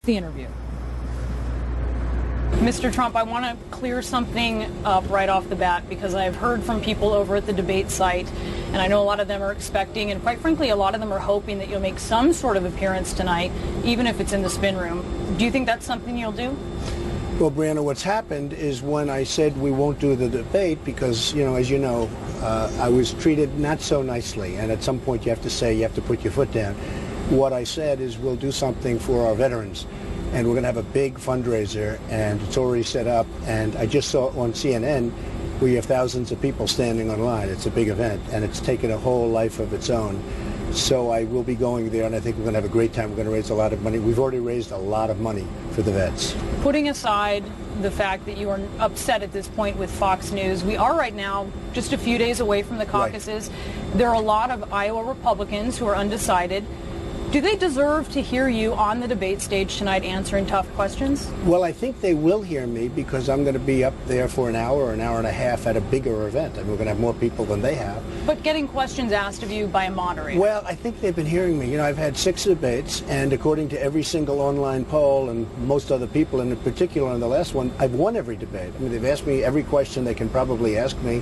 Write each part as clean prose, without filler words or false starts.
the interview. Mr. Trump, I want to clear something up right off the bat because I've heard from people over at the debate site, and I know a lot of them are expecting, and quite frankly, a lot of them are hoping that you'll make some sort of appearance tonight, even if it's in the spin room. Do you think that's something you'll do? Well, Brianna, what's happened is when I said we won't do the debate because, as you know, I was treated not so nicely, and at some point you have to say, you have to put your foot down. What I said is we'll do something for our veterans. And we're going to have a big fundraiser, and it's already set up. And I just saw on CNN, we have thousands of people standing online. It's a big event, and it's taken a whole life of its own. So I will be going there, and I think we're going to have a great time. We're going to raise a lot of money. We've already raised a lot of money for the vets. Putting aside the fact that you are upset at this point with Fox News, we are right now just a few days away from the caucuses. Right. There are a lot of Iowa Republicans who are undecided. Do they deserve to hear you on the debate stage tonight answering tough questions? Well, I think they will hear me because I'm going to be up there for an hour or an hour and a half at a bigger event. I mean, we're going to have more people than they have. But getting questions asked of you by a moderator? Well, I think they've been hearing me. I've had 6 debates, and according to every single online poll and most other people, and in particular on the last one, I've won every debate. I mean, they've asked me every question they can probably ask me.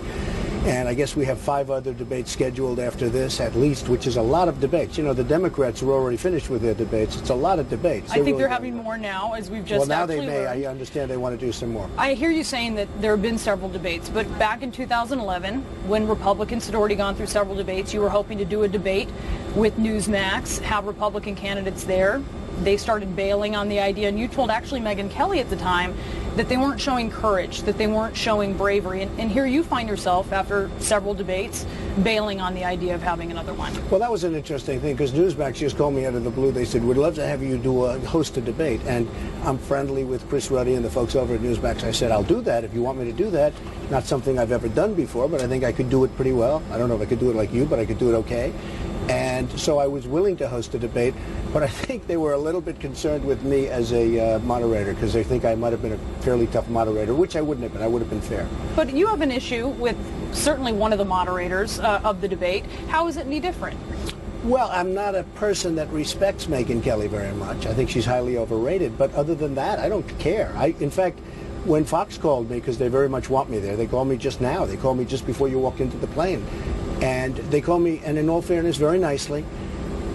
And I guess we have 5 other debates scheduled after this, at least, which is a lot of debates. The Democrats are already finished with their debates. It's a lot of debates. I think they're having more now, as we've just Well, now they may. learned. I understand they want to do some more. I hear you saying that there have been several debates, but back in 2011, when Republicans had already gone through several debates, you were hoping to do a debate with Newsmax, have Republican candidates there. They started bailing on the idea, and you told actually Megyn Kelly at the time that they weren't showing courage, that they weren't showing bravery. And here you find yourself, after several debates, bailing on the idea of having another one. Well, that was an interesting thing, because Newsmax just called me out of the blue. They said, we'd love to have you host a debate. And I'm friendly with Chris Ruddy and the folks over at Newsmax. I said, I'll do that if you want me to do that. Not something I've ever done before, but I think I could do it pretty well. I don't know if I could do it like you, but I could do it okay. And so I was willing to host a debate, but I think they were a little bit concerned with me as a moderator, because they think I might have been a fairly tough moderator, which I wouldn't have been. I would have been fair. But you have an issue with certainly one of the moderators of the debate. How is it any different? Well, I'm not a person that respects Megyn Kelly very much. I think she's highly overrated. But other than that, I don't care. In fact, when Fox called me, because they very much want me there, they called me just now. They called me just before you walked into the plane. And they called me, and in all fairness, very nicely,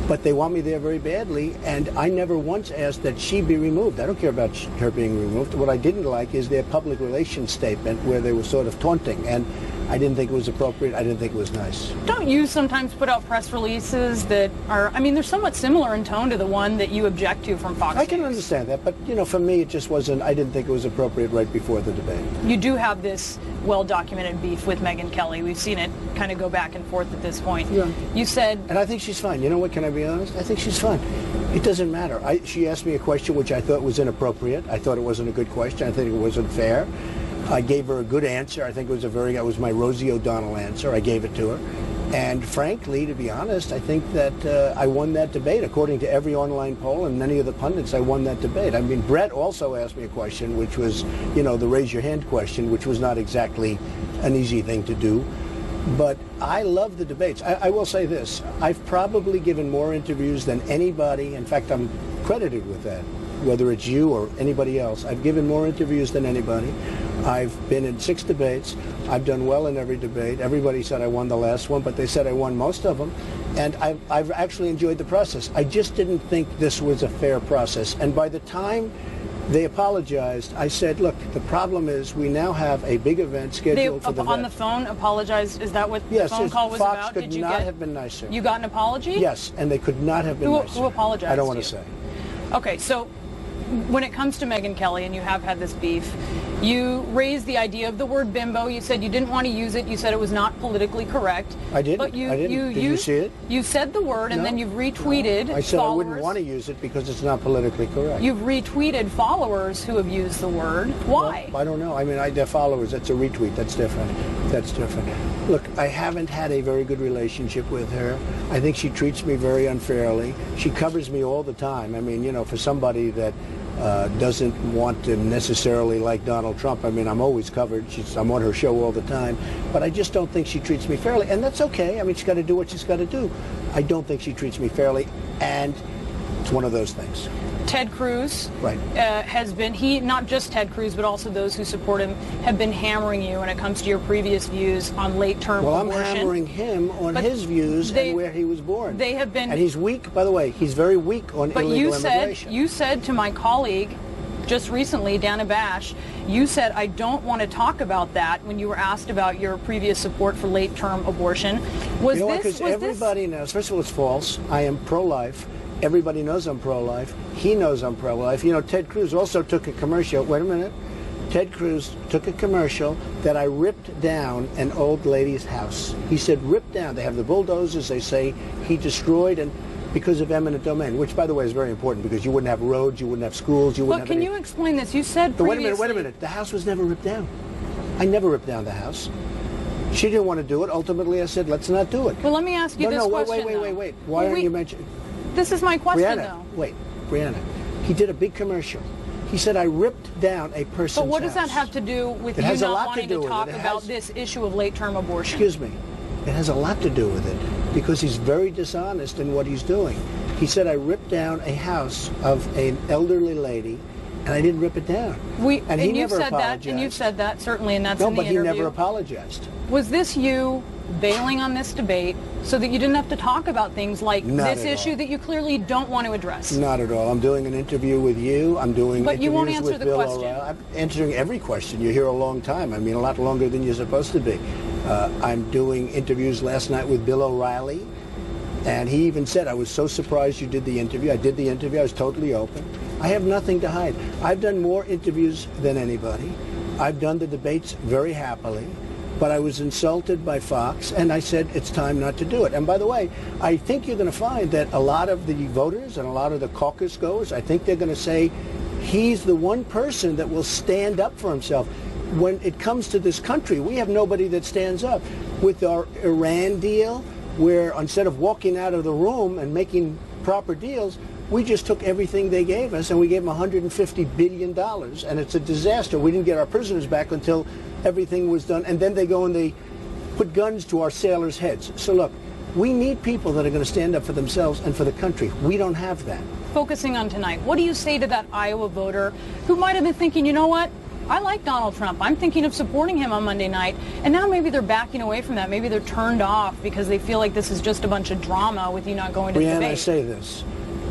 but they want me there very badly, and I never once asked that she be removed. I don't care about her being removed. What I didn't like is their public relations statement where they were sort of taunting, and I didn't think it was appropriate. I didn't think it was nice. Don't you sometimes put out press releases that are, they're somewhat similar in tone to the one that you object to from Fox News? I can understand that, but, for me, it just wasn't, I didn't think it was appropriate right before the debate. You do have this well-documented beef with Megyn Kelly. We've seen it kind of go back and forth at this point. Yeah. You said... And I think she's fine. You know what, can I be honest? I think she's fine. It doesn't matter. She asked me a question which I thought was inappropriate. I thought it wasn't a good question. I think it wasn't fair. I gave her a good answer. I think it was my Rosie O'Donnell answer. I gave it to her. And frankly, to be honest, I think that I won that debate. According to every online poll and many of the pundits, I won that debate. Brett also asked me a question, which was, the raise your hand question, which was not exactly an easy thing to do. But I love the debates. I will say this. I've probably given more interviews than anybody. In fact, I'm credited with that, whether it's you or anybody else. I've given more interviews than anybody. I've been in 6 debates. I've done well in every debate. Everybody said I won the last one, but they said I won most of them. And I've actually enjoyed the process. I just didn't think this was a fair process. And by the time they apologized, I said, look, the problem is we now have a big event scheduled for the on the phone apologized? Is that what the phone call was Fox about? Could not have been nicer. You got an apology? Yes, and they could not have been nicer. Who apologized? I don't want to say. Okay, so when it comes to Megyn Kelly, and you have had this beef, you raised the idea of the word bimbo. You said you didn't want to use it. You said it was not politically correct. I didn't. But Did you see it? You said the word, and then you've retweeted I said followers. I wouldn't want to use it because it's not politically correct. You've retweeted followers who have used the word. Why? Well, I don't know. They're followers. That's a retweet. That's different. That's different. Look, I haven't had a very good relationship with her. I think she treats me very unfairly. She covers me all the time. For somebody that doesn't want to necessarily like Donald Trump. I'm always covered. I'm on her show all the time. But I just don't think she treats me fairly. And that's okay. She's got to do what she's got to do. I don't think she treats me fairly. And it's one of those things. Ted Cruz Right. Has been, not just Ted Cruz, but also those who support him, have been hammering you when it comes to your previous views on late-term abortion. Well, I'm hammering him on his views and where he was born. They have been... And he's weak, by the way, he's very weak on illegal immigration. But you said to my colleague just recently, Dana Bash, you said, I don't want to talk about that when you were asked about your previous support for late-term abortion. You know what, because everybody knows, first of all, it's false. I am pro-life. Everybody knows I'm pro-life. He knows I'm pro-life. You know, Ted Cruz also took a commercial. Wait a minute. Ted Cruz took a commercial that I ripped down an old lady's house. He said, ripped down. They have the bulldozers. They say he destroyed, and because of eminent domain, which, by the way, is very important because you wouldn't have roads, you wouldn't have schools, you wouldn't have But can you explain this? You said previously... Wait a minute. The house was never ripped down. I never ripped down the house. She didn't want to do it. Ultimately, I said, let's not do it. Well, let me ask you this question, Wait. Why aren't you mentioning... This is my question, Brianna, though. Wait, Brianna. He did a big commercial. He said, I ripped down a person's house. But what does that have to do with you not wanting to talk about this issue of late-term abortion? Excuse me. It has a lot to do with it because he's very dishonest in what he's doing. He said, I ripped down a house of an elderly lady, and I didn't rip it down. And he never apologized. And you've said that, certainly, and that's in the interview. No, but he never apologized. Was this you bailing on this debate so that you didn't have to talk about things like this issue that you clearly don't want to address? Not at all. I'm doing an interview with you. I'm doing But you won't answer the question. I'm answering every question. You're here a long time. I mean, a lot longer than you're supposed to be. I'm doing interviews last night with Bill O'Reilly, and he even said, I was so surprised you did the interview. I did the interview. I was totally open. I have nothing to hide. I've done more interviews than anybody. I've done the debates very happily. But I was insulted by Fox, and I said it's time not to do it. And by the way, I think you're going to find that a lot of the voters and a lot of the caucus goers, I think they're going to say he's the one person that will stand up for himself. When it comes to this country, we have nobody that stands up. With our Iran deal, where instead of walking out of the room and making proper deals, we just took everything they gave us, and we gave them $150 billion, and it's a disaster. We didn't get our prisoners back until everything was done, and then they go and they put guns to our sailors' heads. So look, we need people that are going to stand up for themselves and for the country. We don't have that. Focusing on tonight, what do you say to that Iowa voter who might have been thinking, you know what, I like Donald Trump. I'm thinking of supporting him on Monday night. And now maybe they're backing away from that. Maybe they're turned off because they feel like this is just a bunch of drama with you not going to the debate. Brianna, I say this.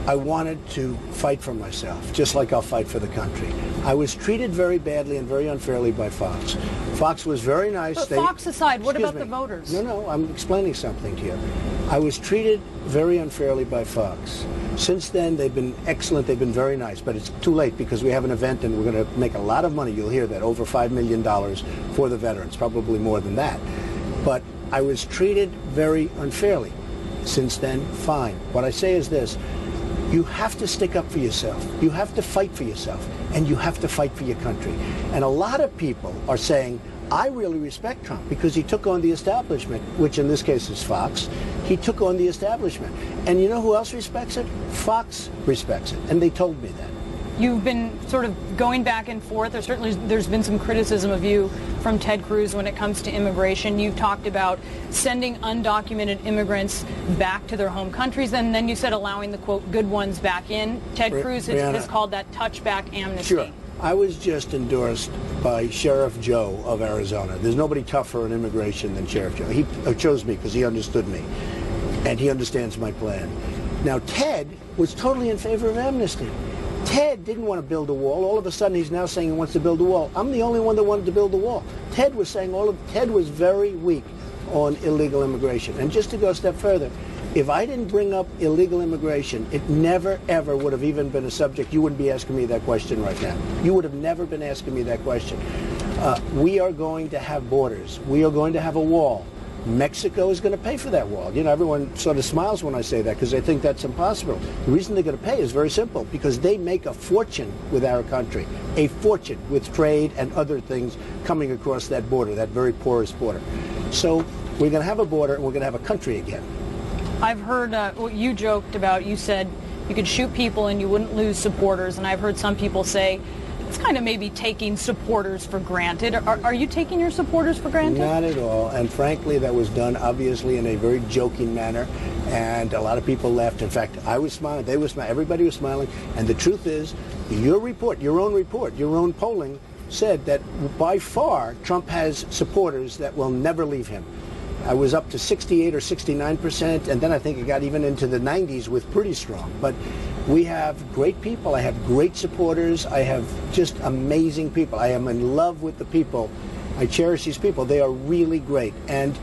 I wanted to fight for myself, just like I'll fight for the country. I was treated very badly and very unfairly by Fox. Fox was very nice. But Fox aside, what about the voters? No, I'm explaining something to you. I was treated very unfairly by Fox. Since then, they've been excellent. They've been very nice. But it's too late because we have an event and we're going to make a lot of money. You'll hear that, over $5 million for the veterans, probably more than that. But I was treated very unfairly. Since then, fine. What I say is this. You have to stick up for yourself. You have to fight for yourself. And you have to fight for your country. And a lot of people are saying, I really respect Trump because he took on the establishment, which in this case is Fox. He took on the establishment. And you know who else respects it? Fox respects it. And they told me that. You've been sort of going back and forth. There's been some criticism of you from Ted Cruz when it comes to immigration. You've talked about sending undocumented immigrants back to their home countries, and then you said allowing the, quote, good ones back in. Ted Cruz has called that touchback amnesty. Sure. I was just endorsed by Sheriff Joe of Arizona. There's nobody tougher on immigration than Sheriff Joe. He chose me because he understood me, and he understands my plan. Now, Ted was totally in favor of amnesty. Ted didn't want to build a wall. All of a sudden, he's now saying he wants to build a wall. I'm the only one that wanted to build a wall. Ted was saying Ted was very weak on illegal immigration. And just to go a step further, if I didn't bring up illegal immigration, it never, ever would have even been a subject. You wouldn't be asking me that question right now. You would have never been asking me that question. We are going to have borders. We are going to have a wall. Mexico is going to pay for that wall. You know, everyone sort of smiles when I say that because they think that's impossible. The reason they're going to pay is very simple, because they make a fortune with our country, a fortune with trade and other things coming across that border, that very porous border. So we're going to have a border and we're going to have a country again. I've heard what you joked about. You said you could shoot people and you wouldn't lose supporters, and I've heard some people say It's kind of maybe taking supporters for granted. Are you taking your supporters for granted? Not at all. And frankly, that was done obviously in a very joking manner. And a lot of people laughed. In fact, I was smiling. They were smiling. Everybody was smiling. And the truth is, your own polling said that by far Trump has supporters that will never leave him. I was up to 68 or 69%, and then I think it got even into the 90s with pretty strong. But we have great people. I have great supporters. I have just amazing people. I am in love with the people. I cherish these people. They are really great, and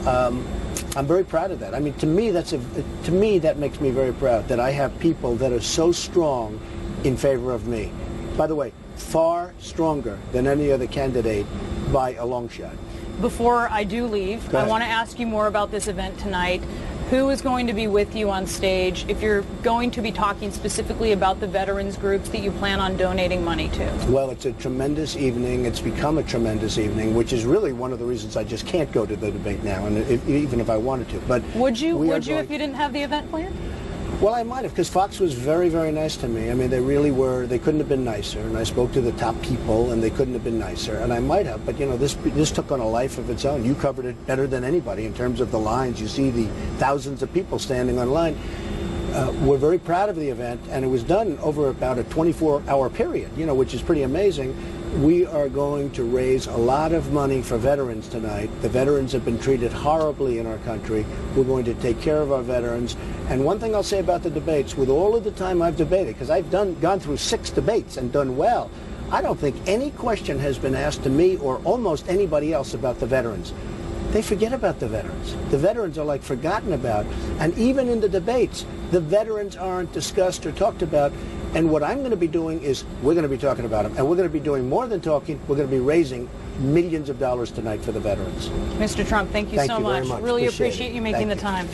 I'm very proud of that. I mean, to me, that makes me very proud that I have people that are so strong in favor of me. By the way, far stronger than any other candidate by a long shot. Before I do leave, I want to ask you more about this event tonight. Who is going to be with you on stage if you're going to be talking specifically about the veterans groups that you plan on donating money to? Well, it's a tremendous evening. It's become a tremendous evening, which is really one of the reasons I just can't go to the debate now, and even if I wanted to. But would you if you didn't have the event planned? Well, I might have, because Fox was very, very nice to me. I mean, they really were. They couldn't have been nicer. And I spoke to the top people, and they couldn't have been nicer. And I might have, but you know, this took on a life of its own. You covered it better than anybody in terms of the lines. You see the thousands of people standing on line. We're very proud of the event, and it was done over about a 24-hour period, you know, which is pretty amazing. We are going to raise a lot of money for veterans tonight. The veterans have been treated horribly in our country. We're going to take care of our veterans. And one thing I'll say about the debates, with all of the time I've debated, because I've gone through 6 debates and done well, I don't think any question has been asked to me or almost anybody else about the veterans. They forget about the veterans. The veterans are like forgotten about. And even in the debates, the veterans aren't discussed or talked about. And what I'm going to be doing is we're going to be talking about them. And we're going to be doing more than talking. We're going to be raising millions of dollars tonight for the veterans. Mr. Trump, thank you so much. Very much. Really appreciate you making the time.